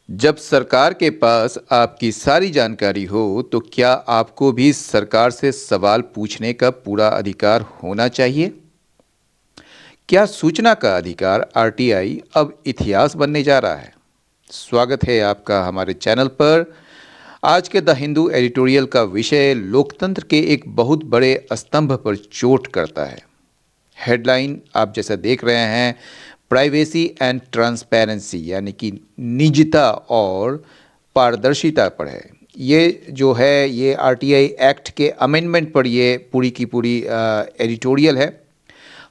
जब सरकार के पास आपकी सारी जानकारी हो तो क्या आपको भी सरकार से सवाल पूछने का पूरा अधिकार होना चाहिए? क्या सूचना का अधिकार आरटीआई अब इतिहास बनने जा रहा है? स्वागत है आपका हमारे चैनल पर। आज के द हिंदू एडिटोरियल का विषय लोकतंत्र के एक बहुत बड़े स्तंभ पर चोट करता है। हेडलाइन आप जैसा देख रहे हैं, प्राइवेसी एंड ट्रांसपेरेंसी, यानी कि निजता और पारदर्शिता पर है। ये जो है ये आरटीआई एक्ट के अमेंडमेंट पर ये पूरी की पूरी एडिटोरियल है।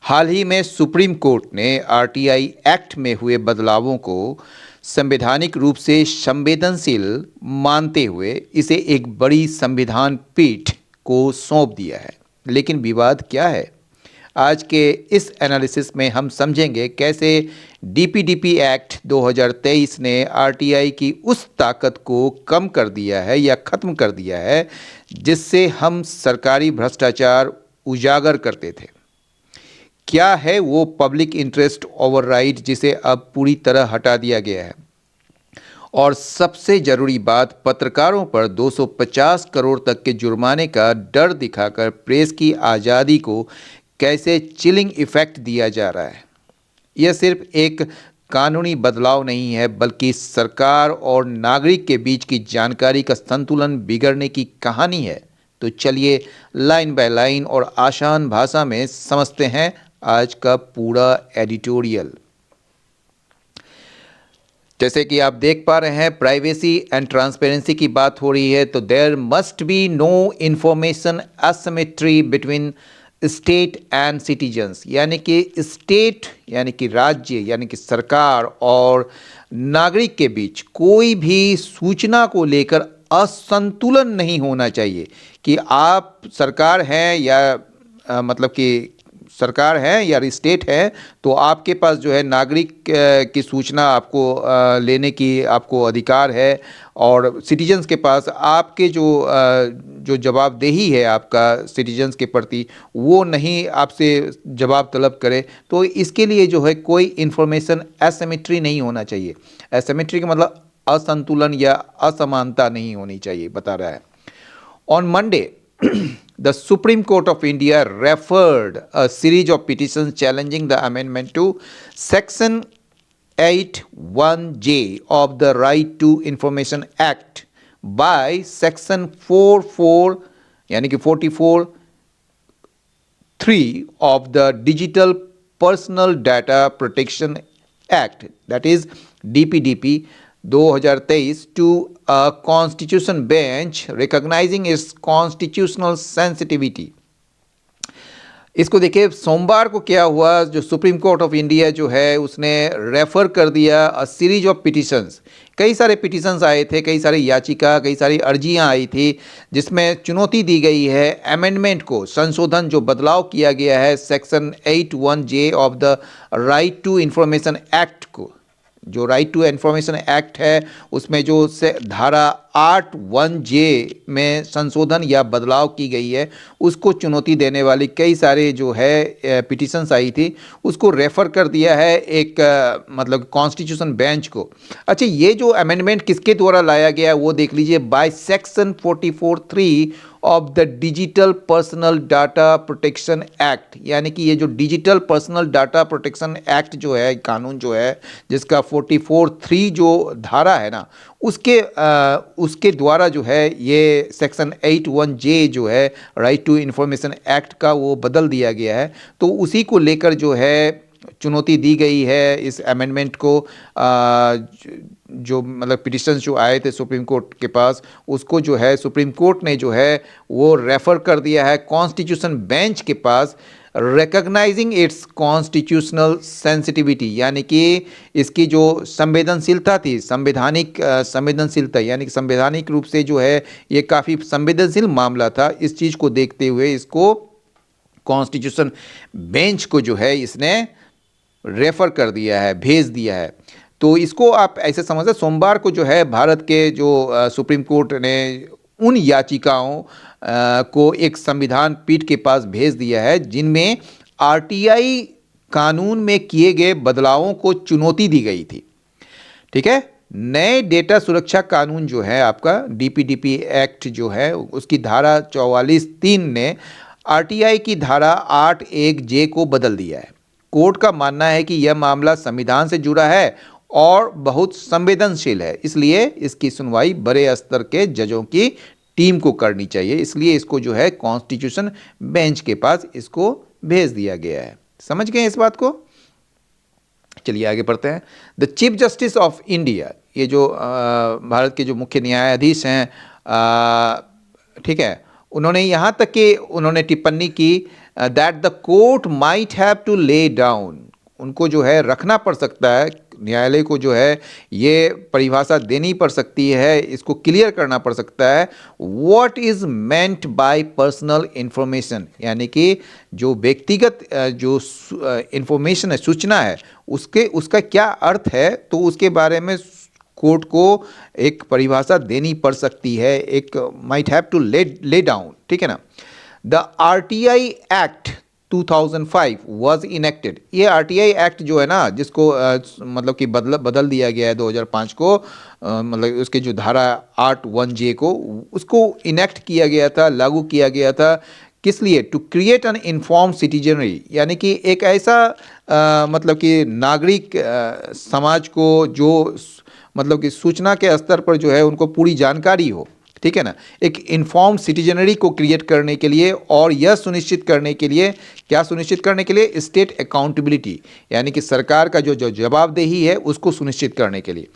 हाल ही में सुप्रीम कोर्ट ने आरटीआई एक्ट में हुए बदलावों को संवैधानिक रूप से संवेदनशील मानते हुए इसे एक बड़ी संविधान पीठ को सौंप दिया है। लेकिन विवाद क्या है? आज के इस एनालिसिस में हम समझेंगे कैसे डीपीडीपी एक्ट 2023 ने आरटीआई की उस ताकत को कम कर दिया है या ख़त्म कर दिया है जिससे हम सरकारी भ्रष्टाचार उजागर करते थे। क्या है वो पब्लिक इंटरेस्ट ओवरराइड जिसे अब पूरी तरह हटा दिया गया है? और सबसे जरूरी बात, पत्रकारों पर 250 करोड़ तक के जुर्माने का डर दिखाकर प्रेस की आज़ादी को कैसे चिलिंग इफेक्ट दिया जा रहा है। यह सिर्फ एक कानूनी बदलाव नहीं है, बल्कि सरकार और नागरिक के बीच की जानकारी का संतुलन बिगड़ने की कहानी है। तो चलिए लाइन बाय लाइन और आसान भाषा में समझते हैं आज का पूरा एडिटोरियल। जैसे कि आप देख पा रहे हैं, प्राइवेसी एंड ट्रांसपेरेंसी की बात हो रही है, तो there must be no information asymmetry between state and citizens, यानी कि स्टेट यानी कि राज्य यानी कि सरकार और नागरिक के बीच कोई भी सूचना को लेकर असंतुलन नहीं होना चाहिए कि आप सरकार हैं या मतलब कि सरकार है या स्टेट है, तो आपके पास जो है नागरिक की सूचना आपको लेने की आपको अधिकार है, और सिटीजन्स के पास आपके जो जवाबदेही है आपका सिटीजन्स के प्रति, वो नहीं आपसे जवाब तलब करे। तो इसके लिए जो है कोई इन्फॉर्मेशन एसिमेट्री नहीं होना चाहिए। एसिमेट्री का मतलब असंतुलन या असमानता नहीं होनी चाहिए, बता रहा है। On Monday, the Supreme Court of India referred a series of petitions challenging the amendment to Section 81J of the Right to Information Act by Section 44 यानी कि 44 3 of the Digital Personal Data Protection Act, that is DPDP 2023, to a constitution bench recognizing its constitutional sensitivity. इसको देखिए, सोमवार को क्या हुआ, जो supreme court of India जो है उसने रेफर कर दिया अ सीरीज ऑफ पिटिशंस। कई सारे पिटिशंस आए थे, कई सारी याचिका, कई सारी अर्जियां आई थी जिसमें चुनौती दी गई है अमेंडमेंट को, संशोधन जो बदलाव किया गया है section 81J of the right to information act को। जो राइट टू इंफॉर्मेशन एक्ट है उसमें जो से धारा 81J में संशोधन या बदलाव की गई है, उसको चुनौती देने वाली कई सारे जो है पिटिशंस आई थी, उसको रेफ़र कर दिया है एक मतलब कॉन्स्टिट्यूशन बेंच को। अच्छा, ये जो अमेंडमेंट किसके द्वारा लाया गया है वो देख लीजिए, by section 44(3) of the digital personal data protection act, यानी कि ये जो digital personal data protection act जो है, कानून जो है, जिसका 44(3) जो धारा है ना, उसके द्वारा जो है ये सेक्शन 81J जो है राइट टू इंफॉर्मेशन एक्ट का वो बदल दिया गया है। तो उसी को लेकर जो है चुनौती दी गई है इस अमेंडमेंट को। जो मतलब पिटिशंस जो आए थे सुप्रीम कोर्ट के पास, उसको जो है सुप्रीम कोर्ट ने जो है वो रेफ़र कर दिया है कॉन्स्टिट्यूशन बेंच के पास, रिकॉग्नाइजिंग इट्स कॉन्स्टिट्यूशनल सेंसिटिविटी, यानी कि इसकी जो संवेदनशीलता थी, संवैधानिक संवेदनशीलता, यानी कि संवैधानिक रूप से जो है ये काफ़ी संवेदनशील मामला था। इस चीज़ को देखते हुए इसको कॉन्स्टिट्यूशन बेंच को जो है इसने रेफ़र कर दिया है, भेज दिया है। तो इसको आप ऐसे समझें, सोमवार को जो है भारत के जो सुप्रीम कोर्ट ने उन याचिकाओं को एक संविधान पीठ के पास भेज दिया है जिनमें आरटीआई कानून में किए गए बदलावों को चुनौती दी गई थी। ठीक है, नए डेटा सुरक्षा कानून जो है आपका डीपीडीपी एक्ट जो है उसकी धारा 44(3) ने आरटीआई की धारा 8(1) को बदल दिया है। कोर्ट का मानना है कि यह मामला संविधान से जुड़ा है और बहुत संवेदनशील है, इसलिए इसकी सुनवाई बड़े स्तर के जजों की टीम को करनी चाहिए, इसलिए इसको जो है कॉन्स्टिट्यूशन बेंच के पास इसको भेज दिया गया है। समझ गए इस बात को? चलिए आगे बढ़ते हैं। The chief justice of India, ये जो भारत के जो मुख्य न्यायाधीश हैं, ठीक है, उन्होंने यहाँ तक कि उन्होंने टिप्पणी की that the court might have to lay down, उनको जो है रखना पड़ सकता है, न्यायालय को जो है ये परिभाषा देनी पड़ सकती है, इसको क्लियर करना पड़ सकता है what is meant by personal information, यानी कि जो व्यक्तिगत जो इंफॉर्मेशन है, सूचना है, उसका क्या अर्थ है, तो उसके बारे में कोर्ट को एक परिभाषा देनी पड़ सकती है, एक might have to lay down, ठीक है ना। The RTI act 2005 was enacted, ये आरटीआई एक्ट जो है ना, जिसको मतलब कि बदल दिया गया है 2005 को, मतलब उसके जो धारा 8(1)(j) को, उसको इनेक्ट किया गया था, लागू किया गया था, किस लिए? To create an inform citizenry, यानी कि एक ऐसा मतलब कि नागरिक समाज को जो मतलब कि सूचना के स्तर पर जो है उनको पूरी जानकारी हो, ठीक है ना, एक इन्फॉर्म सिटीजनरी को क्रिएट करने के लिए, और यह सुनिश्चित करने के लिए, क्या सुनिश्चित करने के लिए? स्टेट अकाउंटेबिलिटी, यानी कि सरकार का जो जवाबदेही है उसको सुनिश्चित करने के लिए,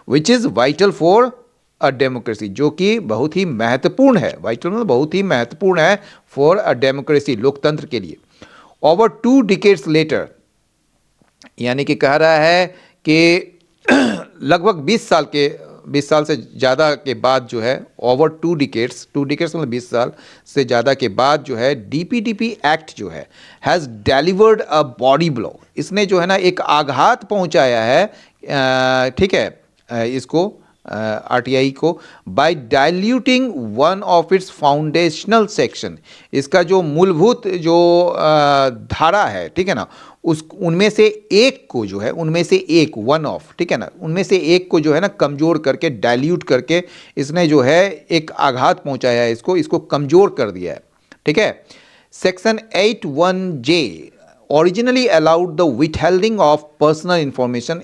which is vital for a democracy, जो कि बहुत ही महत्वपूर्ण है, वाइटल मतलब बहुत ही महत्वपूर्ण है फॉर अ डेमोक्रेसी, लोकतंत्र के लिए। ओवर 2 डिकेड्स लेटर, यानी कि कह रहा है कि लगभग 20 साल से ज़्यादा के बाद जो है, ओवर 2 डिकेड्स मतलब 20 साल से ज़्यादा के बाद जो है, डीपीडीपी एक्ट जो है has delivered a body blow, इसने जो है ना एक आघात पहुंचाया है, ठीक है, इसको आरटीआई को, by diluting one of its foundational section, इसका जो मूलभूत जो धारा है, ठीक है ना, उस उनमें से एक को जो है, उनमें से एक, वन ऑफ, ठीक है ना, उनमें से एक को जो है ना कमज़ोर करके, डाइल्यूट करके इसने जो है एक आघात पहुंचाया है, इसको कमज़ोर कर दिया है, ठीक है। Section 8(1)(j originally allowed the withholding of personal information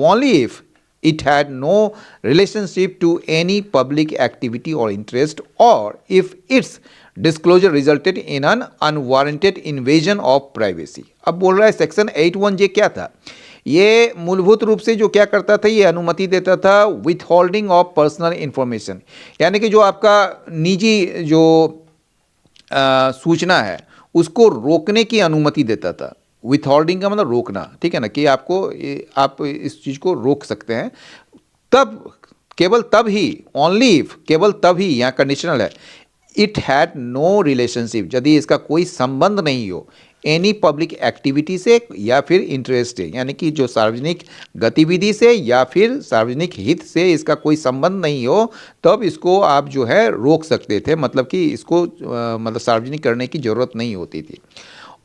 only if it had no relationship to any public activity or interest, or if its disclosure resulted in an unwarranted invasion of privacy। अब बोल रहा है section 8(1)(j) क्या था? ये मूलभूत रूप से जो क्या करता था, ये अनुमति देता था with holding of personal information, यानी कि जो आपका निजी जो सूचना है उसको रोकने की अनुमति देता था। विथ होल्डिंग का मतलब रोकना, ठीक है ना, कि आप इस चीज़ को रोक सकते हैं, तब, केवल तब ही, ओनली इफ, केवल तब ही, यहाँ कंडीशनल है, इट हैड नो रिलेशनशिप, यदि इसका कोई संबंध नहीं हो एनी पब्लिक एक्टिविटी से या फिर इंटरेस्ट से, यानी कि जो सार्वजनिक गतिविधि से या फिर सार्वजनिक हित से इसका कोई संबंध नहीं हो, तब इसको आप जो है रोक सकते थे, मतलब कि इसको मतलब सार्वजनिक करने की ज़रूरत नहीं होती थी।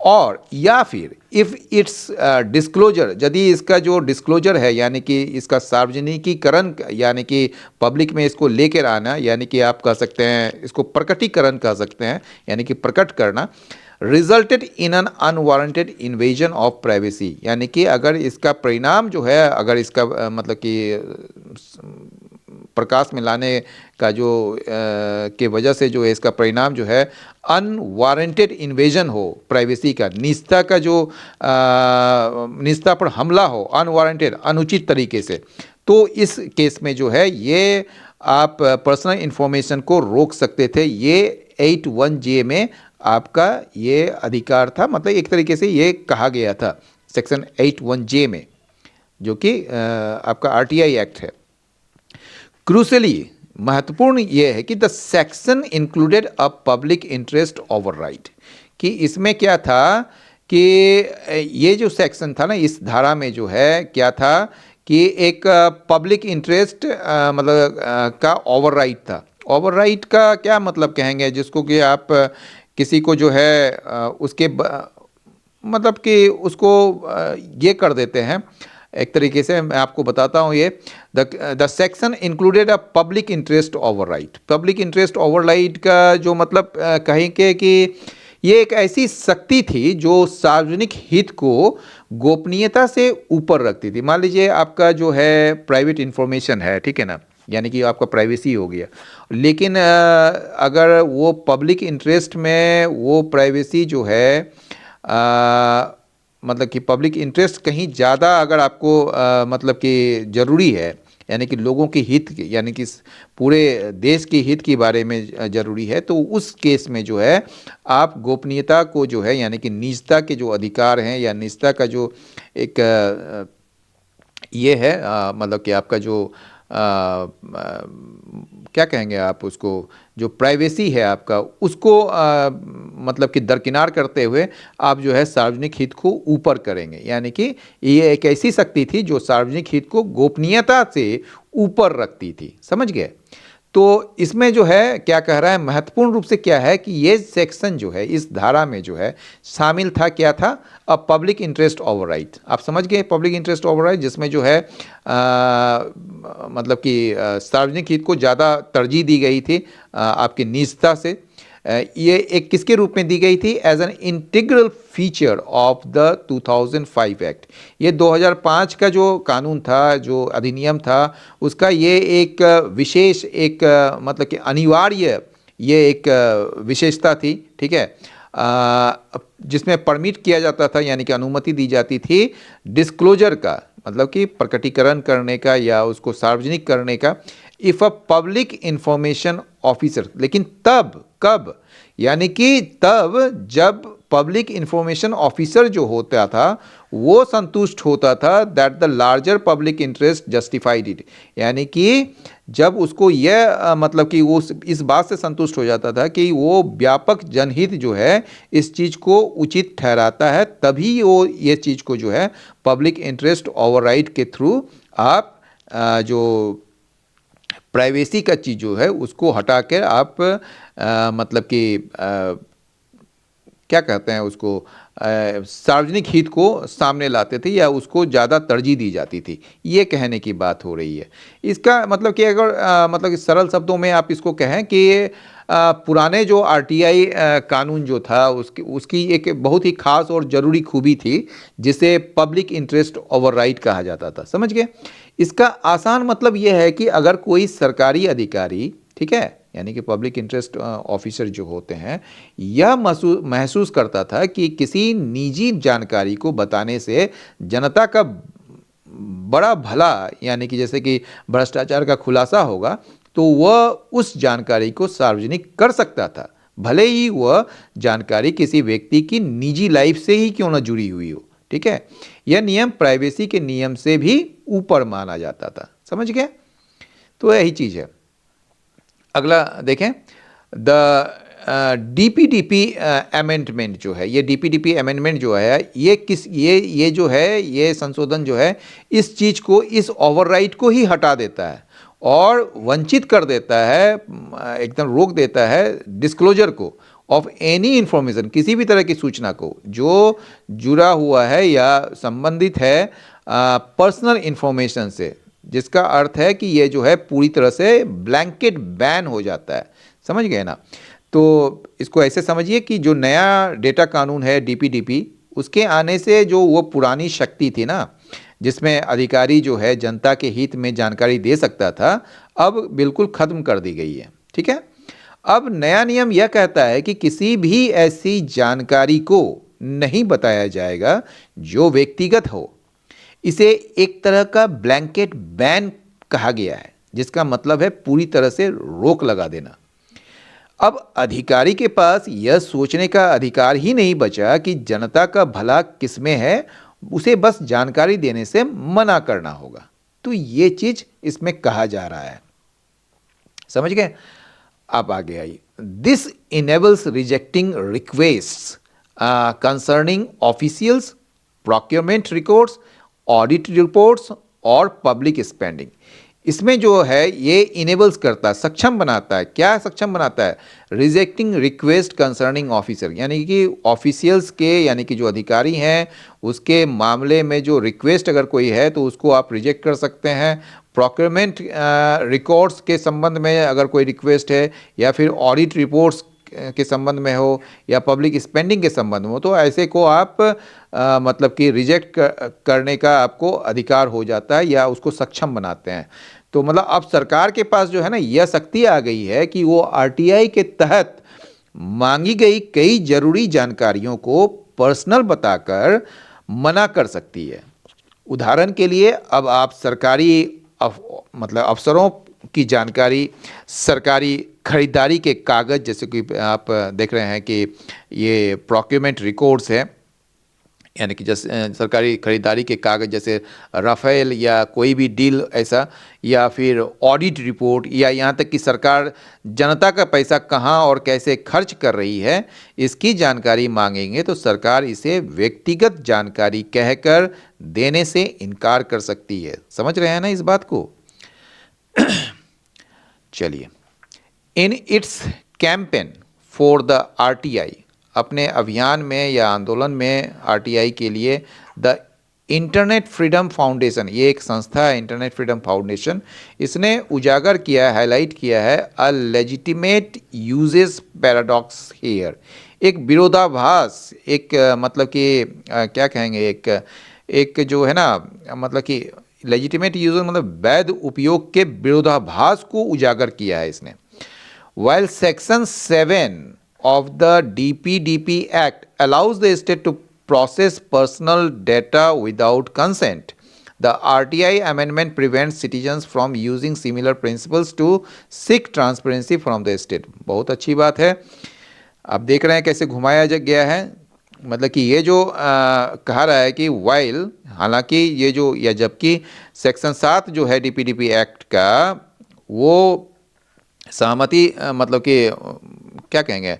और या फिर इफ़ इट्स डिस्क्लोजर, यदि इसका जो डिस्क्लोजर है, यानी कि इसका सार्वजनिकीकरण, यानी कि पब्लिक में इसको लेकर आना, यानी कि आप कह सकते हैं इसको प्रकटीकरण कह सकते हैं, यानी कि प्रकट करना, resulted in an unwarranted invasion of privacy, यानी कि अगर इसका परिणाम जो है, अगर इसका मतलब कि प्रकाश में लाने का जो के वजह से जो है इसका परिणाम जो है अनवारंटेड इन्वेजन हो प्राइवेसी का, निजता का जो निजता पर हमला हो, अनवारंटेड, अनुचित तरीके से, तो इस केस में जो है ये आप पर्सनल इंफॉर्मेशन को रोक सकते थे। ये 8(1)(j) में आपका ये अधिकार था, मतलब एक तरीके से ये कहा गया था सेक्शन 8(1)(j) में, जो कि आपका आरटीआई एक्ट है। क्रूशली महत्वपूर्ण ये है कि the section included a public interest override, कि इसमें क्या था कि ये जो सेक्शन था ना, इस धारा में जो है क्या था कि एक पब्लिक इंटरेस्ट मतलब का ओवरराइड था। ओवरराइड का क्या मतलब कहेंगे, जिसको कि आप किसी को जो है उसके मतलब कि उसको ये कर देते हैं, एक तरीके से मैं आपको बताता हूँ ये the section included a public interest overwrite. Public interest overwrite का जो मतलब कहेंगे कि ये एक ऐसी शक्ति थी जो सार्वजनिक हित को गोपनीयता से ऊपर रखती थी। मान लीजिए आपका जो है प्राइवेट इंफॉर्मेशन है, ठीक है ना, यानी कि आपका प्राइवेसी हो गया, लेकिन अगर वो पब्लिक इंटरेस्ट में वो प्राइवेसी जो है मतलब कि पब्लिक इंटरेस्ट कहीं ज़्यादा अगर आपको मतलब कि ज़रूरी है, यानी कि लोगों की हित यानी कि पूरे देश की हित के बारे में ज़रूरी है, तो उस केस में जो है आप गोपनीयता को जो है यानी कि निजता के जो अधिकार हैं या निजता का जो एक ये है मतलब कि आपका जो क्या कहेंगे आप उसको, जो प्राइवेसी है आपका, उसको मतलब कि दरकिनार करते हुए आप जो है सार्वजनिक हित को ऊपर करेंगे। यानी कि ये एक ऐसी शक्ति थी जो सार्वजनिक हित को गोपनीयता से ऊपर रखती थी। समझ गए? तो इसमें जो है क्या कह रहा है, महत्वपूर्ण रूप से क्या है कि ये सेक्शन जो है इस धारा में जो है शामिल था, क्या था, अ पब्लिक इंटरेस्ट ओवरराइट। आप समझ गए पब्लिक इंटरेस्ट ओवरराइट, जिसमें जो है मतलब कि सार्वजनिक हित को ज़्यादा तरजीह दी गई थी आपकी निजता से। ये एक किसके रूप में दी गई थी? As an integral feature of the 2005 act. ये 2005 का जो कानून था, जो अधिनियम था, उसका ये एक विशेष एक मतलब कि अनिवार्य ये एक विशेषता थी, ठीक है, जिसमें परमिट किया जाता था यानी कि अनुमति दी जाती थी डिस्क्लोजर का, मतलब कि प्रकटीकरण करने का या उसको सार्वजनिक करने का, if a public information officer. लेकिन तब कब? यानी कि तब जब पब्लिक इंफॉर्मेशन ऑफिसर जो होता था वो संतुष्ट होता था that the larger public interest justified it. यानी कि जब उसको यह मतलब कि वो इस बात से संतुष्ट हो जाता था कि वो व्यापक जनहित जो है इस चीज़ को उचित ठहराता है, तभी वो ये चीज़ को जो है पब्लिक इंटरेस्ट ओवरराइड के थ्रू आप जो प्राइवेसी का चीज़ जो है उसको हटा कर आप मतलब कि क्या कहते हैं उसको, सार्वजनिक हित को सामने लाते थे या उसको ज़्यादा तरजीह दी जाती थी। ये कहने की बात हो रही है। इसका मतलब कि अगर मतलब कि सरल शब्दों में आप इसको कहें कि पुराने जो आरटीआई कानून जो था उसकी एक बहुत ही खास और ज़रूरी खूबी थी जिसे पब्लिक इंटरेस्ट ओवरराइड कहा जाता था। समझ गए? इसका आसान मतलब यह है कि अगर कोई सरकारी अधिकारी, ठीक है, यानी कि पब्लिक इंटरेस्ट ऑफिसर जो होते हैं, यह महसूस करता था कि किसी निजी जानकारी को बताने से जनता का बड़ा भला, यानी कि जैसे कि भ्रष्टाचार का खुलासा होगा, तो वह उस जानकारी को सार्वजनिक कर सकता था, भले ही वह जानकारी किसी व्यक्ति की निजी लाइफ से ही क्यों न जुड़ी हुई हो। ठीक है, यह नियम प्राइवेसी के नियम से भी ऊपर माना जाता था। समझ गए? तो यही चीज़ है। अगला देखें, द डीपीडीपी अमेंडमेंट जो है, ये डीपीडीपी अमेंडमेंट जो है ये जो है ये संशोधन जो है इस चीज़ को, इस ओवरराइट को ही हटा देता है और वंचित कर देता है, एकदम रोक देता है डिस्क्लोजर को ऑफ एनी इंफॉर्मेशन, किसी भी तरह की सूचना को जो जुड़ा हुआ है या संबंधित है पर्सनल इंफॉर्मेशन से, जिसका अर्थ है कि ये जो है पूरी तरह से ब्लैंकेट बैन हो जाता है। समझ गए ना? तो इसको ऐसे समझिए कि जो नया डेटा कानून है डीपीडीपी, उसके आने से जो वो पुरानी शक्ति थी ना, जिसमें अधिकारी जो है जनता के हित में जानकारी दे सकता था, अब बिल्कुल ख़त्म कर दी गई है। ठीक है, अब नया नियम यह कहता है कि किसी भी ऐसी जानकारी को नहीं बताया जाएगा जो व्यक्तिगत हो। इसे एक तरह का ब्लैंकेट बैन कहा गया है, जिसका मतलब है पूरी तरह से रोक लगा देना। अब अधिकारी के पास यह सोचने का अधिकार ही नहीं बचा कि जनता का भला किसमें है, उसे बस जानकारी देने से मना करना होगा। तो ये चीज इसमें कहा जा रहा है। समझ गए? आप आगे आइए। This enables rejecting request concerning officials, procurement records, audit reports और पब्लिक स्पेंडिंग। इसमें जो है ये इनेबल्स करता है, सक्षम बनाता है। क्या सक्षम बनाता है? रिजेक्टिंग रिक्वेस्ट कंसर्निंग ऑफिसर, यानी कि ऑफिशियल्स के, यानी कि जो अधिकारी हैं उसके मामले में जो रिक्वेस्ट अगर कोई है तो उसको आप रिजेक्ट कर सकते हैं। प्रोक्योरमेंट रिकॉर्ड्स के संबंध में अगर कोई रिक्वेस्ट है, या फिर ऑडिट रिपोर्ट्स के संबंध में हो, या पब्लिक स्पेंडिंग के संबंध में हो, तो ऐसे को आप मतलब कि रिजेक्ट करने का आपको अधिकार हो जाता है, या उसको सक्षम बनाते हैं। तो मतलब अब सरकार के पास जो है ना यह शक्ति आ गई है कि वो आरटीआई के तहत मांगी गई कई जरूरी जानकारियों को पर्सनल बताकर मना कर सकती है। उदाहरण के लिए, अब आप सरकारी मतलब अफसरों की जानकारी, सरकारी खरीदारी के कागज़, जैसे कि आप देख रहे हैं कि ये प्रोक्योरमेंट रिकॉर्ड्स है, यानी कि जैसे सरकारी खरीदारी के कागज़, जैसे राफेल या कोई भी डील ऐसा, या फिर ऑडिट रिपोर्ट, या यहाँ तक कि सरकार जनता का पैसा कहाँ और कैसे खर्च कर रही है, इसकी जानकारी मांगेंगे तो सरकार इसे व्यक्तिगत जानकारी कहकर देने से इनकार कर सकती है। समझ रहे हैं ना इस बात को? चलिए, in its campaign for the RTI, अपने अभियान में या आंदोलन में आरटीआई के लिए द इंटरनेट फ्रीडम फाउंडेशन, ये एक संस्था है इंटरनेट फ्रीडम फाउंडेशन, इसने उजागर किया है, हाईलाइट किया है a legitimate uses paradox here, एक विरोधाभास, एक मतलब कि क्या कहेंगे, एक जो है ना, मतलब कि लेजिटिमेट यूजर मतलब वैध उपयोग के विरोधाभास को उजागर किया है इसने। While Section 7 of the DPDP Act allows the state to process personal data without consent, the RTI amendment prevents citizens from using similar principles to seek transparency from the state. बहुत अच्छी बात है। आप देख रहे हैं कैसे घुमाया गया है, मतलब कि ये जो कहा रहा है कि वाइल, हालांकि ये जो, या जबकि सेक्शन 7 जो है डीपीडीपी एक्ट का, वो सहमति मतलब कि क्या कहेंगे,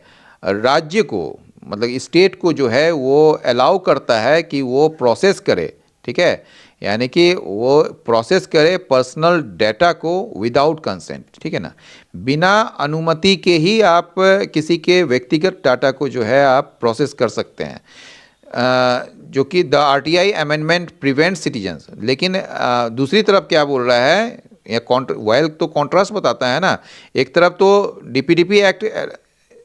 राज्य को, मतलब स्टेट को जो है वो अलाउ करता है कि वो प्रोसेस करे, ठीक है, यानी कि वो प्रोसेस करे पर्सनल डाटा को विदाउट कंसेंट, ठीक है ना, बिना अनुमति के ही आप किसी के व्यक्तिगत डाटा को जो है आप प्रोसेस कर सकते हैं, जो कि the RTI amendment prevent citizens. लेकिन दूसरी तरफ क्या बोल रहा है, या वाइल तो कॉन्ट्रास्ट बताता है ना, एक तरफ तो डीपीडीपी एक्ट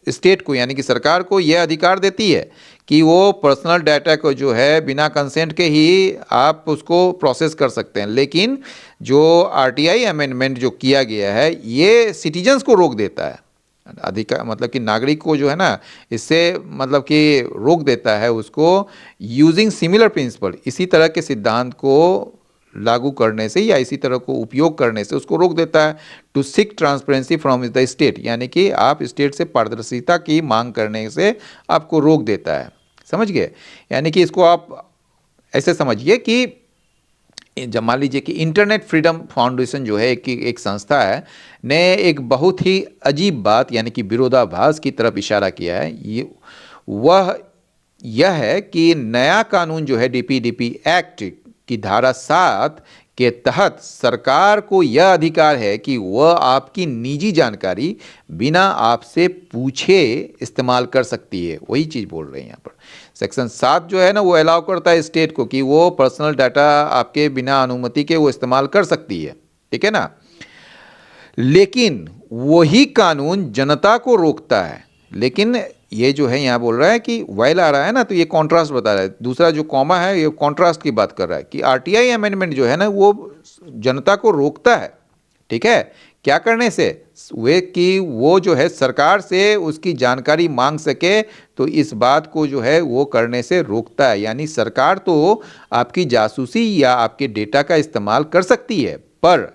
स्टेट को, यानी कि सरकार को यह अधिकार देती है कि वो पर्सनल डाटा को जो है बिना कंसेंट के ही आप उसको प्रोसेस कर सकते हैं, लेकिन जो आरटीआई अमेंडमेंट जो किया गया है ये सिटीजन्स को रोक देता है, अधिकार मतलब कि नागरिक को जो है ना, इससे मतलब कि रोक देता है उसको यूजिंग सिमिलर प्रिंसिपल, इसी तरह के सिद्धांत को लागू करने से या इसी तरह को उपयोग करने से उसको रोक देता है। To seek transparency from the state, यानी कि आप स्टेट से पारदर्शिता की मांग करने से आपको रोक देता है। समझ गए? यानी कि इसको आप ऐसे समझिए कि जब मान लीजिए कि इंटरनेट फ्रीडम फाउंडेशन जो है एक संस्था है, ने एक बहुत ही अजीब बात, यानी कि विरोधाभास की तरफ इशारा किया है। ये वह यह है कि नया कानून जो है डीपीडीपी एक्ट की धारा 7 के तहत सरकार को यह अधिकार है कि वह आपकी निजी जानकारी बिना आपसे पूछे इस्तेमाल कर सकती है। वही चीज़ बोल रहे हैं यहाँ पर। सेक्शन 7 जो है ना, वो अलाउ करता है स्टेट को कि वो पर्सनल डाटा आपके बिना अनुमति के वो इस्तेमाल कर सकती है, ठीक है ना। लेकिन वही कानून जनता को रोकता है। लेकिन ये जो है यहाँ बोल रहा है कि वाइल आ रहा है ना, तो ये कॉन्ट्रास्ट बता रहा है। दूसरा जो कॉमा है ये कॉन्ट्रास्ट की बात कर रहा है कि आरटीआई अमेंडमेंट जो है ना वो जनता को रोकता है, ठीक है, क्या करने से, वे कि वो जो है सरकार से उसकी जानकारी मांग सके, तो इस बात को जो है वो करने से रोकता है। यानी सरकार तो आपकी जासूसी या आपके डेटा का इस्तेमाल कर सकती है, पर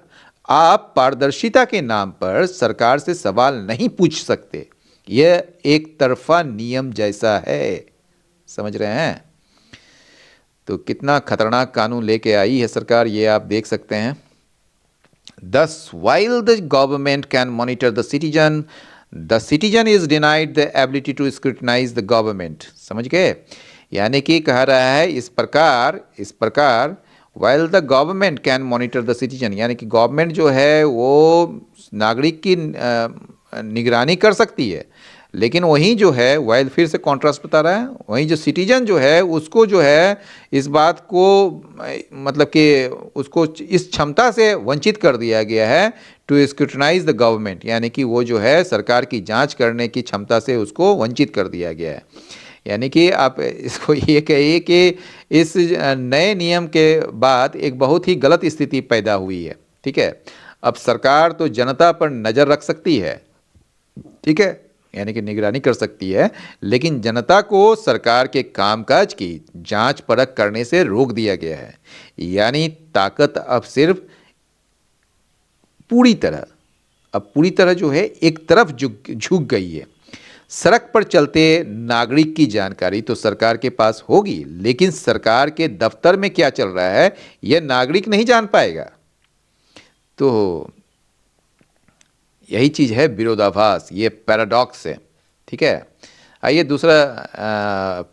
आप पारदर्शिता के नाम पर सरकार से सवाल नहीं पूछ सकते। यह एक तरफा नियम जैसा है। समझ रहे हैं? तो कितना खतरनाक कानून लेके आई है सरकार, ये आप देख सकते हैं। Thus, while the government can monitor the citizen is denied the ability to scrutinize the government. समझ गए? यानी कि कह रहा है इस प्रकार while the government can monitor the citizen, यानी कि गवर्नमेंट जो है वो नागरिक की निगरानी कर सकती है, लेकिन वहीं जो है वाइल, फिर से कॉन्ट्रास्ट बता रहा है, वहीं जो सिटीजन जो है उसको जो है इस बात को मतलब कि उसको इस क्षमता से वंचित कर दिया गया है टू स्क्रूटनाइज द गवर्नमेंट, यानी कि वो जो है सरकार की जांच करने की क्षमता से उसको वंचित कर दिया गया है। यानी कि आप इसको ये कहिए कि इस नए नियम के बाद एक बहुत ही गलत स्थिति पैदा हुई है। ठीक है, अब सरकार तो जनता पर नज़र रख सकती है, ठीक है, यानी कि निगरानी कर सकती है, लेकिन जनता को सरकार के कामकाज की जांच परख करने से रोक दिया गया है। यानी ताकत अब सिर्फ पूरी तरह अब पूरी तरह जो है एक तरफ झुक गई है। सड़क पर चलते नागरिक की जानकारी तो सरकार के पास होगी, लेकिन सरकार के दफ्तर में क्या चल रहा है यह नागरिक नहीं जान पाएगा। तो यही चीज़ है विरोधाभास, ये पैराडॉक्स है। ठीक है, आइए दूसरा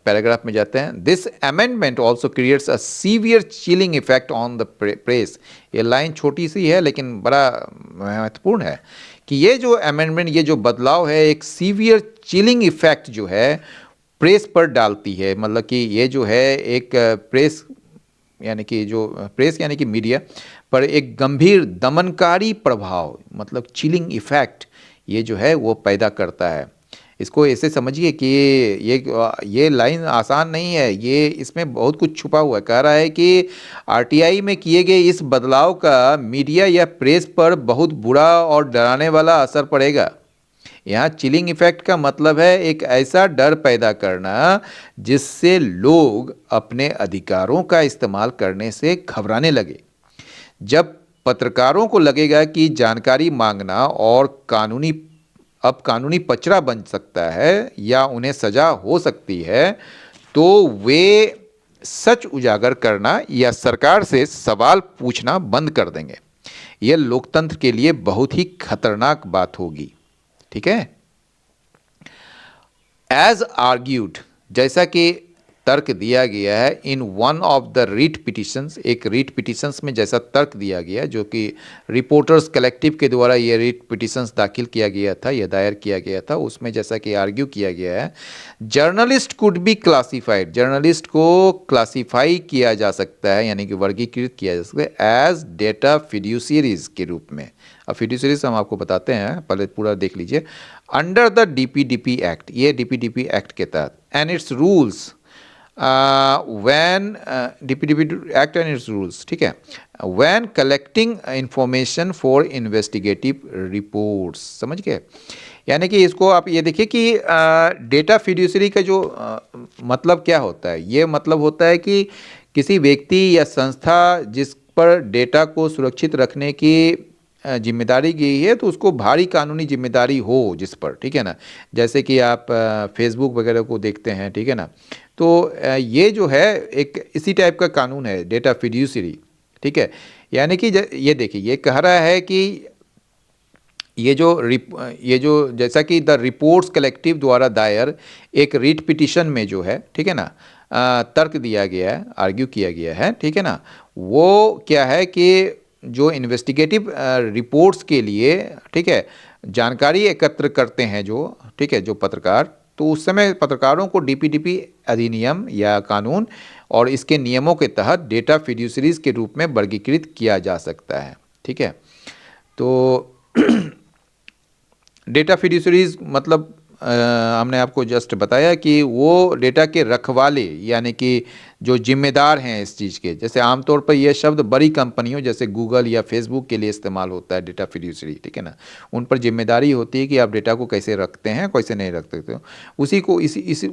पैराग्राफ में जाते हैं। This amendment also creates a severe chilling effect on the press. ये लाइन छोटी सी है लेकिन बड़ा महत्वपूर्ण है कि ये जो अमेंडमेंट, ये जो बदलाव है, एक सीवियर चिलिंग इफेक्ट जो है प्रेस पर डालती है। मतलब कि ये जो है एक प्रेस यानी कि जो प्रेस यानी कि मीडिया पर एक गंभीर दमनकारी प्रभाव, मतलब चिलिंग इफेक्ट ये जो है वो पैदा करता है। इसको ऐसे समझिए कि ये लाइन आसान नहीं है, ये इसमें बहुत कुछ छुपा हुआ है। कह रहा है कि आरटीआई में किए गए इस बदलाव का मीडिया या प्रेस पर बहुत बुरा और डराने वाला असर पड़ेगा। यहाँ चिलिंग इफेक्ट का मतलब है एक ऐसा डर पैदा करना जिससे लोग अपने अधिकारों का इस्तेमाल करने से घबराने लगे। जब पत्रकारों को लगेगा कि जानकारी मांगना और कानूनी पचड़ा बन सकता है या उन्हें सजा हो सकती है, तो वे सच उजागर करना या सरकार से सवाल पूछना बंद कर देंगे। यह लोकतंत्र के लिए बहुत ही खतरनाक बात होगी। ठीक है, एज आर्ग्यूड, जैसा कि तर्क दिया गया है in one of the writ petitions, एक रीट पिटिशंस में जैसा तर्क दिया गया जो कि रिपोर्टर्स कलेक्टिव के द्वारा ये रीट पिटिशंस दाखिल किया गया था, ये दायर किया गया था, उसमें जैसा कि आर्ग्यू किया गया है journalist could be classified, journalist को क्लासिफाई किया जा सकता है यानी कि वर्गीकृत किया जा सकता है एज डेटा फिड्यूसरीज के रूप में। अब फिड्यूसरीज हम आपको बताते हैं, पहले पूरा देख लीजिए। अंडर द डीपीडीपी एक्ट, ये डीपीडीपी एक्ट के तहत and it's rules when DPDP Act and its rules, ठीक है, when collecting information for investigative reports, समझ गए। यानी कि इसको आप ये देखिए कि डेटा फिड्यूसरी का जो मतलब क्या होता है, ये मतलब होता है कि किसी व्यक्ति या संस्था जिस पर डेटा को सुरक्षित रखने की जिम्मेदारी गई है तो उसको भारी कानूनी जिम्मेदारी हो जिस पर, ठीक है ना। जैसे कि आप फेसबुक वगैरह को देखते हैं, ठीक है ना, तो ये जो है एक इसी टाइप का कानून है डेटा फिड्यूसरी। ठीक है, यानी कि ये देखिए ये कह रहा है कि ये जो जैसा कि द रिपोर्ट्स कलेक्टिव द्वारा दायर एक रीट पिटिशन में जो है, ठीक है ना, तर्क दिया गया है, आर्ग्यू किया गया है, ठीक है ना, वो क्या है कि जो इन्वेस्टिगेटिव रिपोर्ट्स के लिए, ठीक है, जानकारी एकत्र करते हैं जो, ठीक है, जो पत्रकार, तो उस समय पत्रकारों को डीपीडीपी अधिनियम या कानून और इसके नियमों के तहत डेटा फिड्यूसरीज के रूप में वर्गीकृत किया जा सकता है। ठीक है, तो डेटा फिड्यूसरीज मतलब हमने आपको जस्ट बताया कि वो डेटा के रखवाले यानी कि जो जिम्मेदार हैं इस चीज़ के। जैसे आमतौर पर यह शब्द बड़ी कंपनियों जैसे गूगल या फेसबुक के लिए इस्तेमाल होता है डेटा फिड्यूसरी, ठीक है ना। उन पर जिम्मेदारी होती है कि आप डेटा को कैसे रखते हैं, कैसे नहीं रख सकते हो।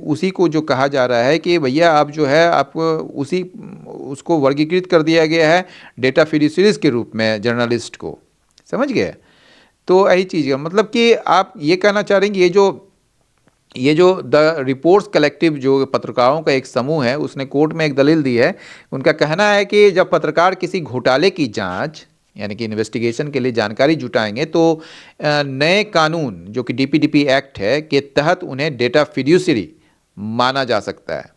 उसी को जो कहा जा रहा है कि भैया आप जो है आप उसको वर्गीकृत कर दिया गया है डेटा फिड्यूसरीज के रूप में जर्नलिस्ट को, समझ गए। तो यही चीज़ है, मतलब कि आप ये कहना चाह रहे हैं कि ये जो द रिपोर्ट्स कलेक्टिव जो पत्रकारों का एक समूह है उसने कोर्ट में एक दलील दी है। उनका कहना है कि जब पत्रकार किसी घोटाले की जांच यानी कि इन्वेस्टिगेशन के लिए जानकारी जुटाएंगे तो नए कानून जो कि डीपीडीपी एक्ट है के तहत उन्हें डेटा फिड्यूसरी माना जा सकता है।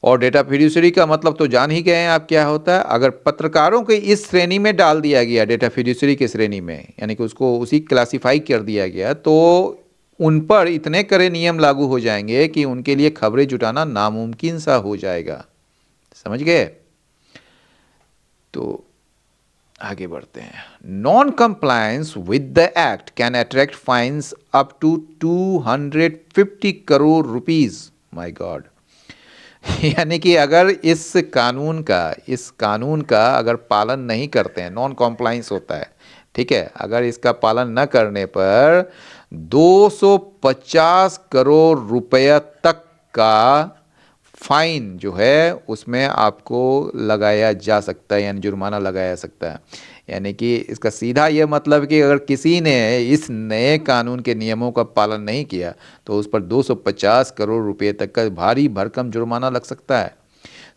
और डेटा फिड्यूसरी का मतलब तो जान ही गए हैं आप क्या होता है। अगर पत्रकारों को इस श्रेणी में डाल दिया गया, डेटा फिड्यूसरी की श्रेणी में, यानी कि उसको उसी क्लासिफाई कर दिया गया, तो उन पर इतने कड़े नियम लागू हो जाएंगे कि उनके लिए खबरें जुटाना नामुमकिन सा हो जाएगा। समझ गए? तो आगे बढ़ते हैं। Non compliance with the act can attract fines up to 250 crore rupees. My God. यानी कि अगर इस कानून का अगर पालन नहीं करते हैं, नॉन कॉम्प्लाइंस होता है, ठीक है, अगर इसका पालन न करने पर 250 करोड़ रुपया तक का फाइन जो है उसमें आपको लगाया जा सकता है, यानी जुर्माना लगाया जा सकता है। यानी कि इसका सीधा यह मतलब कि अगर किसी ने इस नए कानून के नियमों का पालन नहीं किया तो उस पर 250 करोड़ रुपए तक का भारी भरकम जुर्माना लग सकता है।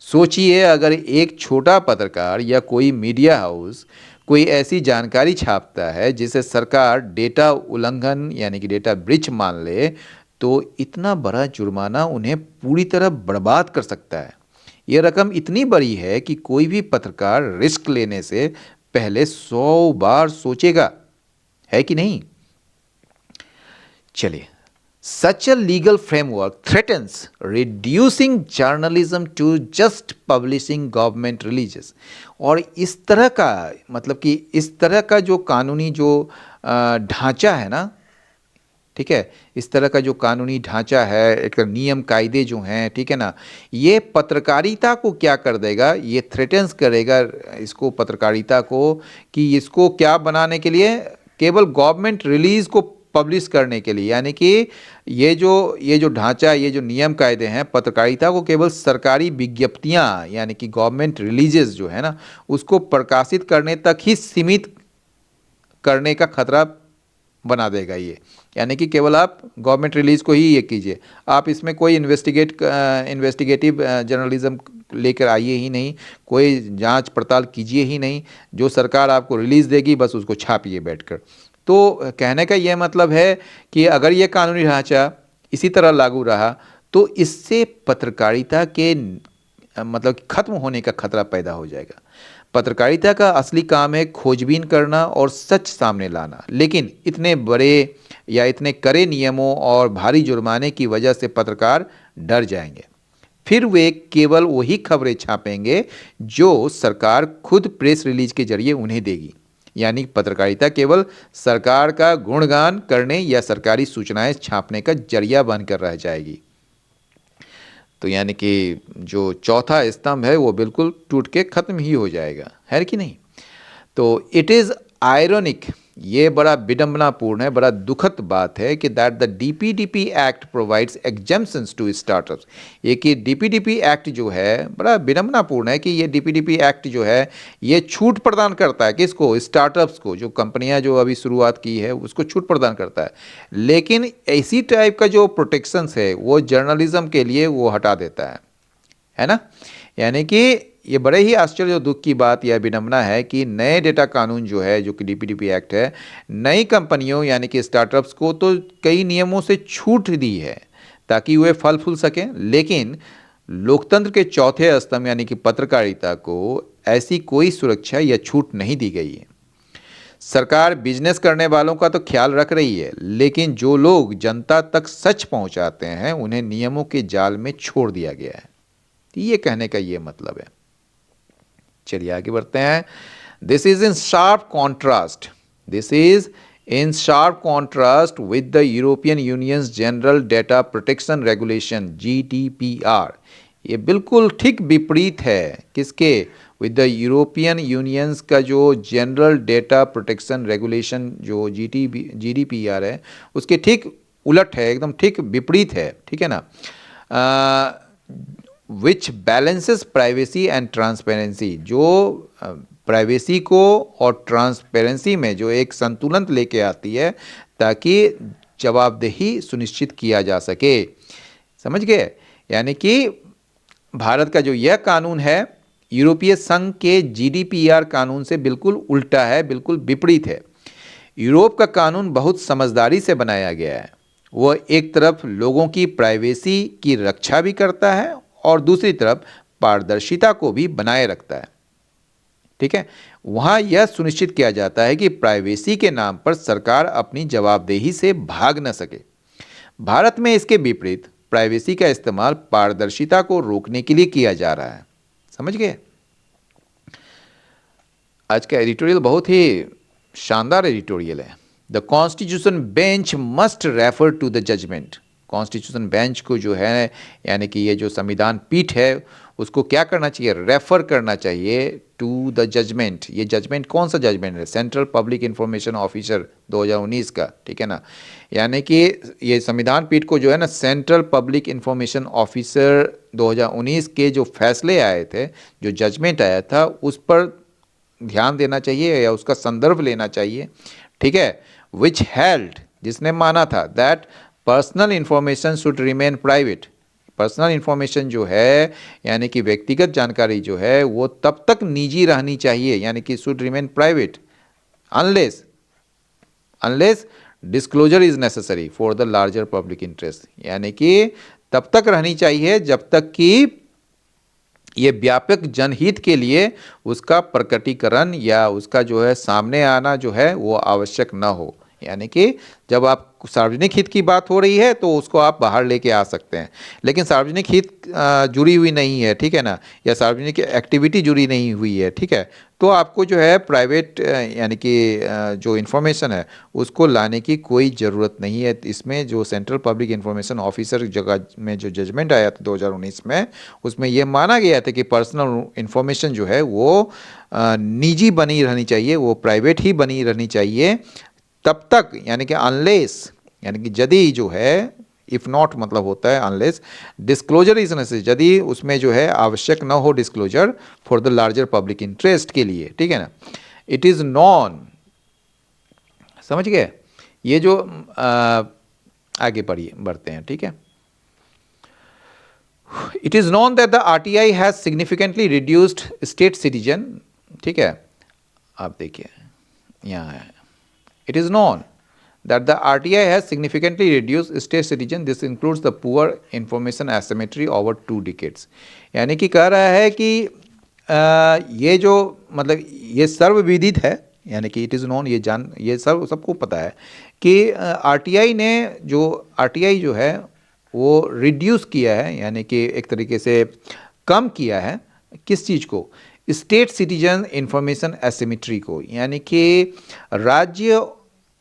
सोचिए, अगर एक छोटा पत्रकार या कोई मीडिया हाउस कोई ऐसी जानकारी छापता है जिसे सरकार डेटा उल्लंघन यानी कि डेटा ब्रीच मान ले, तो इतना बड़ा जुर्माना उन्हें पूरी तरह बर्बाद कर सकता है। यह रकम इतनी बड़ी है कि कोई भी पत्रकार रिस्क लेने से पहले 100 बार सोचेगा, है कि नहीं? चलिए, such a legal framework threatens reducing journalism to just publishing government releases. और इस तरह का मतलब कि इस तरह का जो कानूनी जो ढांचा है ना, ठीक है, इस तरह का जो कानूनी ढांचा है, एक नियम कायदे जो हैं, ठीक है ना, ये पत्रकारिता को क्या कर देगा, ये थ्रेटन्स करेगा इसको, पत्रकारिता को, कि इसको क्या बनाने के लिए, केवल गवर्नमेंट रिलीज को पब्लिश करने के लिए। यानी कि ये जो ढांचा, ये जो नियम कायदे हैं, पत्रकारिता को केवल सरकारी विज्ञप्तियां यानी कि गवर्नमेंट रिलीजेस जो है ना, उसको प्रकाशित करने तक ही सीमित करने का खतरा बना देगा ये। यानी कि केवल आप गवर्नमेंट रिलीज को ही ये कीजिए, आप इसमें कोई इन्वेस्टिगेटिव जर्नलिज्म लेकर आइए ही नहीं, कोई जांच पड़ताल कीजिए ही नहीं, जो सरकार आपको रिलीज देगी बस उसको छापिए बैठकर। तो कहने का यह मतलब है कि अगर ये कानूनी ढांचा इसी तरह लागू रहा तो इससे पत्रकारिता के मतलब खत्म होने का खतरा पैदा हो जाएगा। पत्रकारिता का असली काम है खोजबीन करना और सच सामने लाना, लेकिन इतने बड़े या इतने कड़े नियमों और भारी जुर्माने की वजह से पत्रकार डर जाएंगे। फिर वे केवल वही खबरें छापेंगे जो सरकार खुद प्रेस रिलीज के जरिए उन्हें देगी। यानी पत्रकारिता केवल सरकार का गुणगान करने या सरकारी सूचनाएं छापने का जरिया बनकर रह जाएगी। तो यानी कि जो चौथा स्तंभ है वो बिल्कुल टूट के खत्म ही हो जाएगा, है कि नहीं? तो इट इज़ आयरनिक, ये बड़ा विडंबनापूर्ण है, बड़ा दुखद बात है कि that the DPDP act provides exemptions to startups. ये कि डीपीडीपी एक्ट जो है, बड़ा विडंबनापूर्ण है कि ये डीपीडीपी एक्ट जो है ये छूट प्रदान करता है किसको? स्टार्टअप्स को, जो कंपनियां जो अभी शुरुआत की है उसको छूट प्रदान करता है, लेकिन इसी टाइप का जो प्रोटेक्शंस है वो जर्नलिज्म के लिए वो हटा देता है ना? यानी कि ये बड़े ही आश्चर्य और दुख की बात या विडंबना है कि नए डेटा कानून जो है, जो कि डीपीडीपी एक्ट है, नई कंपनियों यानी कि स्टार्टअप्स को तो कई नियमों से छूट दी है ताकि वे फल फूल सकें, लेकिन लोकतंत्र के चौथे स्तंभ यानी कि पत्रकारिता को ऐसी कोई सुरक्षा या छूट नहीं दी गई है। सरकार बिजनेस करने वालों का तो ख्याल रख रही है, लेकिन जो लोग जनता तक सच पहुंचाते हैं उन्हें नियमों के जाल में छोड़ दिया गया है। ये कहने का ये मतलब है। चलिए आगे बढ़ते हैं। This is in sharp contrast with the European unions general data protection regulation GDPR। ये बिल्कुल ठीक विपरीत है किसके? विद द यूरोपियन यूनियंस का जो जनरल डेटा प्रोटेक्शन रेगुलेशन जो GDPR है उसके ठीक उलट है, एकदम ठीक विपरीत है, ठीक है ना? विच बैलेंसेस प्राइवेसी एंड ट्रांसपेरेंसी, जो प्राइवेसी को और ट्रांसपेरेंसी में जो एक संतुलन लेके आती है ताकि जवाबदेही सुनिश्चित किया जा सके। समझ गए? यानी कि भारत का जो यह कानून है यूरोपीय संघ के GDPR कानून से बिल्कुल उल्टा है, बिल्कुल विपरीत है। यूरोप का कानून बहुत समझदारी से बनाया गया है। वह एक तरफ लोगों की प्राइवेसी की रक्षा भी करता है और दूसरी तरफ पारदर्शिता को भी बनाए रखता है। ठीक है, वहां यह सुनिश्चित किया जाता है कि प्राइवेसी के नाम पर सरकार अपनी जवाबदेही से भाग न सके। भारत में इसके विपरीत प्राइवेसी का इस्तेमाल पारदर्शिता को रोकने के लिए किया जा रहा है। समझ गए? आज का एडिटोरियल बहुत ही शानदार एडिटोरियल है। The constitution bench must refer to the judgment. Constitution bench को जो है, यानी कि ये जो संविधान पीठ है, उसको क्या करना चाहिए? रेफर करना चाहिए टू द जजमेंट। ये जजमेंट कौन सा जजमेंट है? सेंट्रल पब्लिक इंफॉर्मेशन ऑफिसर 2019 का, ठीक है ना। यानी कि ये संविधान पीठ को जो है ना, सेंट्रल पब्लिक इंफॉर्मेशन ऑफिसर 2019 के जो फैसले आए थे, जो जजमेंट आया था, उस पर ध्यान देना चाहिए या उसका संदर्भ लेना चाहिए। ठीक है, विच हेल्ड, जिसने माना था that personal information should remain private. Personal information जो है, यानी कि व्यक्तिगत जानकारी जो है, वो तब तक निजी रहनी चाहिए, यानी कि should remain private unless disclosure is necessary for the larger public interest. यानी कि तब तक रहनी चाहिए जब तक कि ये व्यापक जनहित के लिए उसका प्रकटीकरण या उसका जो है सामने आना जो है वो आवश्यक न हो। यानी कि जब आप सार्वजनिक हित की बात हो रही है तो उसको आप बाहर लेके आ सकते हैं, लेकिन सार्वजनिक हित जुड़ी हुई नहीं है, ठीक है ना, या सार्वजनिक एक्टिविटी जुड़ी नहीं हुई है, ठीक है, तो आपको जो है प्राइवेट यानी कि जो इन्फॉर्मेशन है उसको लाने की कोई ज़रूरत नहीं है। इसमें जो सेंट्रल पब्लिक इंफॉर्मेशन ऑफिसर जगह में जो जजमेंट आया था 2019 में, उसमें यह माना गया था कि पर्सनल इंफॉर्मेशन जो है वो निजी बनी रहनी चाहिए, वो प्राइवेट ही बनी रहनी चाहिए तब तक, यानी कि अनलेस, यानी कि यदि जो है, इफ़ नॉट मतलब होता है अनलेस डिस्क्लोजर इज नेसेसरी, यदि उसमें जो है आवश्यक न हो disclosure for the larger public interest के लिए, ठीक है ना। इट इज़ नॉन, समझ गए? ये जो आगे बढ़ते हैं, ठीक है। It is non that the RTI has significantly reduced state citizen, ठीक है, आप देखिए यहाँ है, it is known that the RTI has significantly reduced state citizen. This includes the poor information asymmetry over 2 decades. यानी कि कह रहा है कि ये जो मतलब ये सर्वविदित है, यानी कि इट इज़ नोन, ये सबको पता है कि आरटीआई ने आरटीआई जो है वो रिड्यूस किया है, यानी कि एक तरीके से कम किया है। किस चीज़ को? स्टेट सिटीजन इंफॉर्मेशन एसिमेट्री को, यानी कि राज्य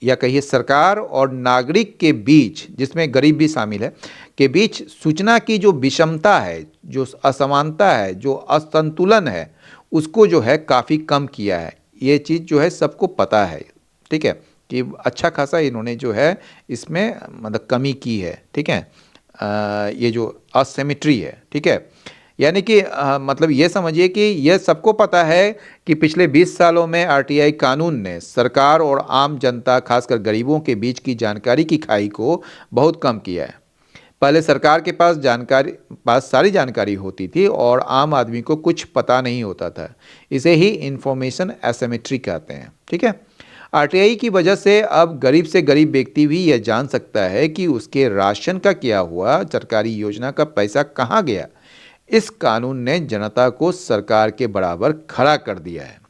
या कहिए सरकार और नागरिक के बीच, जिसमें गरीब भी शामिल है, के बीच सूचना की जो विषमता है, जो असमानता है, जो असंतुलन है, उसको जो है काफ़ी कम किया है। ये चीज़ जो है सबको पता है, ठीक है, कि अच्छा खासा इन्होंने जो है इसमें मतलब कमी की है, ठीक है। ये जो असिमेट्री है, ठीक है, यानी कि मतलब ये समझिए कि यह सबको पता है कि पिछले 20 सालों में आरटीआई कानून ने सरकार और आम जनता, खासकर गरीबों के बीच की जानकारी की खाई को बहुत कम किया है। पहले सरकार के पास सारी जानकारी होती थी और आम आदमी को कुछ पता नहीं होता था। इसे ही इंफॉर्मेशन एसिमेट्री कहते हैं, ठीक है। आरटीआई की वजह से अब गरीब से गरीब व्यक्ति भी यह जान सकता है कि उसके राशन का क्या हुआ, सरकारी योजना का पैसा कहाँ गया। इस कानून ने जनता को सरकार के बराबर खड़ा कर दिया है,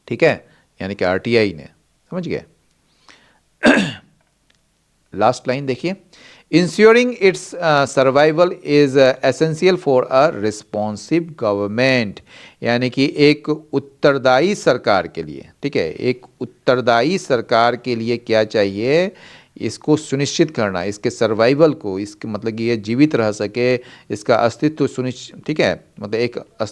ठीक है, यानी कि आरटीआई ने, समझ गए? लास्ट लाइन देखिए, ensuring it's survival is essential for a responsive government, यानी कि एक उत्तरदायी सरकार के लिए, ठीक है, एक उत्तरदायी सरकार के लिए क्या चाहिए? इसको सुनिश्चित करना, इसके सर्वाइवल को, इसके मतलब कि ये जीवित रह सके, इसका अस्तित्व सुनिश्चित, ठीक है, मतलब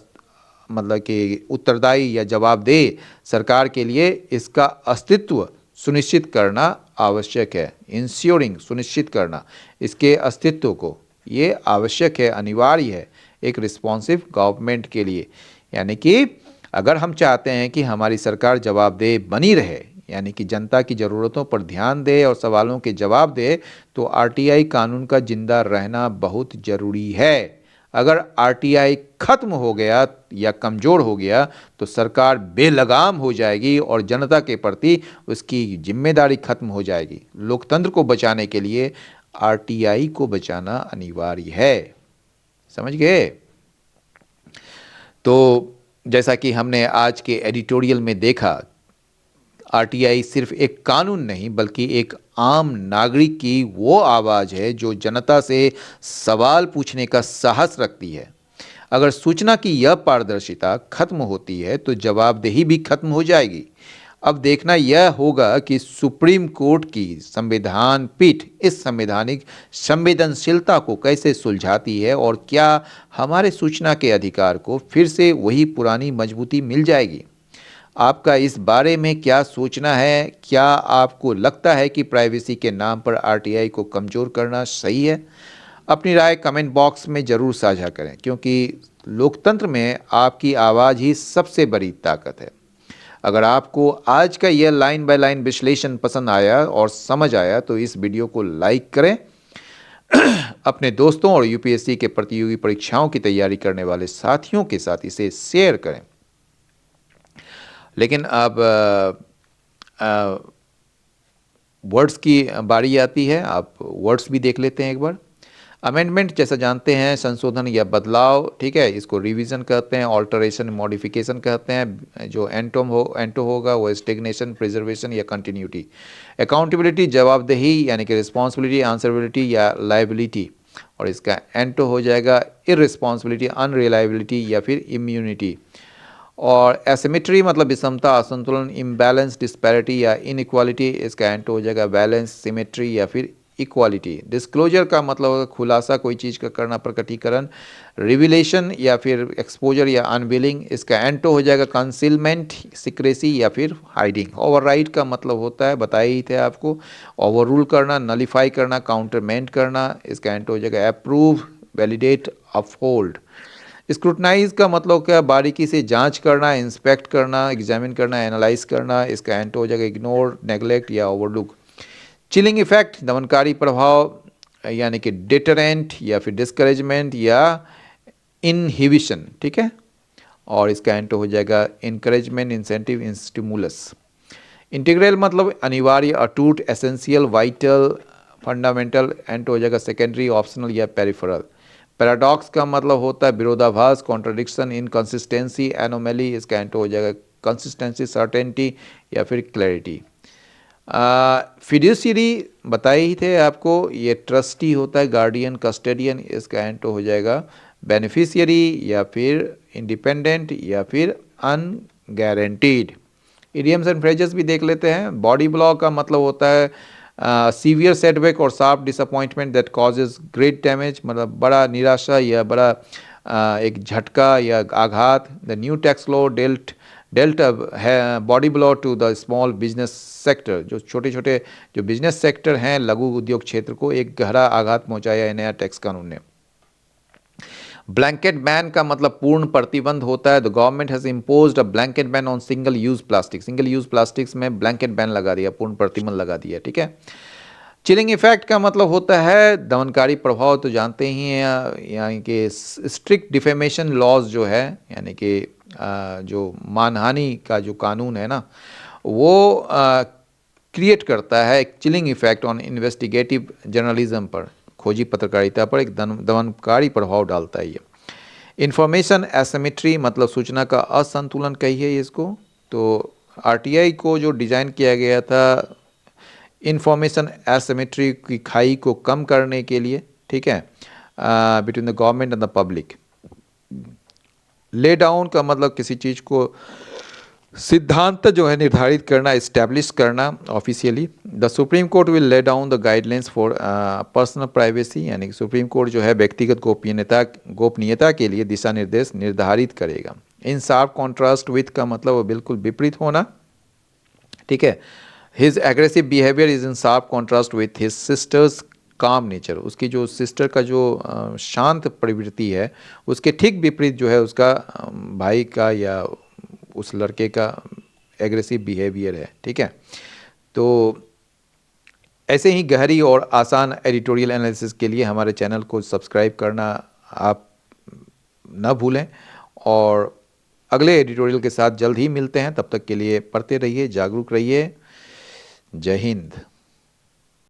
मतलब कि उत्तरदायी या जवाबदेह सरकार के लिए इसका अस्तित्व सुनिश्चित करना आवश्यक है। इंश्योरिंग, सुनिश्चित करना इसके अस्तित्व को, ये आवश्यक है, अनिवार्य है एक रिस्पॉन्सिव गवर्नमेंट के लिए। यानी कि अगर हम चाहते हैं कि हमारी सरकार जवाबदेह बनी रहे, यानी कि जनता की ज़रूरतों पर ध्यान दे और सवालों के जवाब दे, तो आरटीआई कानून का जिंदा रहना बहुत ज़रूरी है। अगर आरटीआई खत्म हो गया या कमज़ोर हो गया तो सरकार बेलगाम हो जाएगी और जनता के प्रति उसकी जिम्मेदारी खत्म हो जाएगी। लोकतंत्र को बचाने के लिए आरटीआई को बचाना अनिवार्य है। समझ गए? तो जैसा कि हमने आज के एडिटोरियल में देखा, आरटीआई सिर्फ एक कानून नहीं बल्कि एक आम नागरिक की वो आवाज़ है जो जनता से सवाल पूछने का साहस रखती है। अगर सूचना की यह पारदर्शिता खत्म होती है तो जवाबदेही भी खत्म हो जाएगी। अब देखना यह होगा कि सुप्रीम कोर्ट की संविधान पीठ इस संवैधानिक संवेदनशीलता को कैसे सुलझाती है और क्या हमारे सूचना के अधिकार को फिर से वही पुरानी मजबूती मिल जाएगी। आपका इस बारे में क्या सोचना है? क्या आपको लगता है कि प्राइवेसी के नाम पर आरटीआई को कमज़ोर करना सही है? अपनी राय कमेंट बॉक्स में ज़रूर साझा करें, क्योंकि लोकतंत्र में आपकी आवाज़ ही सबसे बड़ी ताकत है। अगर आपको आज का यह लाइन बाय लाइन विश्लेषण पसंद आया और समझ आया तो इस वीडियो को लाइक करें, अपने दोस्तों और यूपीएससी के प्रतियोगी परीक्षाओं की तैयारी करने वाले साथियों के साथ इसे शेयर करें। लेकिन अब वर्ड्स की बारी आती है, आप वर्ड्स भी देख लेते हैं एक बार। अमेंडमेंट जैसा जानते हैं संशोधन या बदलाव, ठीक है, इसको रिवीजन कहते हैं, ऑल्टरेशन मॉडिफिकेशन कहते हैं। जो एंटो होगा वो स्टेगनेशन, प्रिजर्वेशन या कंटिन्यूटी। अकाउंटेबिलिटी जवाबदेही यानी कि रिस्पॉन्सिबिलिटी, आंसरेबिलिटी या लाइबिलिटी, और इसका एंटो हो जाएगा इररिस्पॉन्सिबिलिटी, अनरिलायबिलिटी या फिर इम्यूनिटी। और एसिमेट्री मतलब विषमता, असंतुलन, इम्बैलेंस, डिस्पैरिटी या इनइक्वालिटी, इसका एंटो हो जाएगा बैलेंस, सिमेट्री या फिर इक्वालिटी। डिस्क्लोजर का मतलब होगा खुलासा, कोई चीज़ का करना, प्रकटीकरण। रिविलेशन या फिर एक्सपोजर या अनविलिंग, इसका एंटो हो जाएगा कंसीलमेंट, सिक्रेसी या फिर हाइडिंग। ओवरराइड का मतलब होता है, बताए ही थे आपको, ओवररूल करना, नलीफाई करना, काउंटरमेंट करना, इसका एंटो हो जाएगा अप्रूव, वैलिडेट, अपहोल्ड। स्क्रूटनाइज का मतलब क्या? बारीकी से जांच करना, इंस्पेक्ट करना, एग्जामिन करना, एनालाइज करना, इसका एंटो हो जाएगा इग्नोर, नेग्लेक्ट या ओवरलुक। चिलिंग इफेक्ट, दमनकारी प्रभाव यानी कि डिटरेंट या फिर डिस्करेजमेंट या इनहिबिशन, ठीक है, और इसका एंटो हो जाएगा इनकरेजमेंट, इंसेंटिव, स्टिमुलस। इंटीग्रल मतलब अनिवार्य, अटूट, एसेंशियल, वाइटल, फंडामेंटल, एंटो हो जाएगा सेकेंडरी, ऑप्शनल या पेरिफेरल। पैराडॉक्स का मतलब होता है विरोधाभास, कॉन्ट्रडिक्शन, इनकंसिस्टेंसी, एनोमली, इसका एंटो हो जाएगा कंसिस्टेंसी, सर्टेनिटी या फिर क्लैरिटी। फिड्यूशियरी बताए ही थे आपको, ये ट्रस्टी होता है, गार्डियन, कस्टोडियन, इसका एंटो हो जाएगा बेनिफिशियरी या फिर इंडिपेंडेंट या फिर अनगारंटीड। इडियम्स एंड फ्रेजेस भी देख लेते हैं। बॉडी ब्लॉक का मतलब होता है सीवियर सेटबैक और sharp disappointment that causes great damage, मतलब बड़ा निराशा या बड़ा एक झटका या आघात। The new tax law dealt है body blow to the small business sector, जो छोटे छोटे जो बिजनेस सेक्टर हैं, लघु उद्योग क्षेत्र को एक गहरा आघात पहुंचाया है नया टैक्स कानून ने। ब्लैंकेट बैन का मतलब पूर्ण प्रतिबंध होता है। The government has imposed a blanket ban on single use plastic, single use plastics में ब्लैंकेट बैन लगा दिया, पूर्ण प्रतिबंध लगा दिया, ठीक है। चिलिंग इफेक्ट का मतलब होता है दमनकारी प्रभाव, तो जानते ही हैं, यानी कि स्ट्रिक्ट डिफेमेशन लॉज जो है, यानी कि जो मानहानि का जो कानून है ना, वो क्रिएट करता है एक chilling effect on investigative journalism पर, खोजी पत्रकारिता पर एक दमनकारी प्रभाव डालता है ये। इंफॉर्मेशन एसिमेट्री मतलब सूचना का असंतुलन कहिए इसको। तो आरटीआई को जो डिज़ाइन किया गया था इंफॉर्मेशन एसिमेट्री की खाई को कम करने के लिए, ठीक है, between the government and the public. Lay down का मतलब किसी चीज़ को सिद्धांत जो है निर्धारित करना, इस्टेब्लिश करना officially. The supreme court will lay down the guidelines for personal privacy, यानी कि सुप्रीम कोर्ट जो है व्यक्तिगत गोपनीयता के लिए दिशा निर्देश निर्धारित करेगा। इन शार्प कॉन्ट्रास्ट विथ का मतलब वो बिल्कुल विपरीत होना, ठीक है। His aggressive behaviour is in sharp contrast with his sisters काम नेचर, उसकी जो सिस्टर का जो शांत प्रवृत्ति है उसके ठीक विपरीत जो है उसका भाई का या उस लड़के का एग्रेसिव बिहेवियर है, ठीक है। तो ऐसे ही गहरी और आसान एडिटोरियल एनालिसिस के लिए हमारे चैनल को सब्सक्राइब करना आप न भूलें, और अगले एडिटोरियल के साथ जल्द ही मिलते हैं। तब तक के लिए पढ़ते रहिए, जागरूक रहिए। जय हिंद।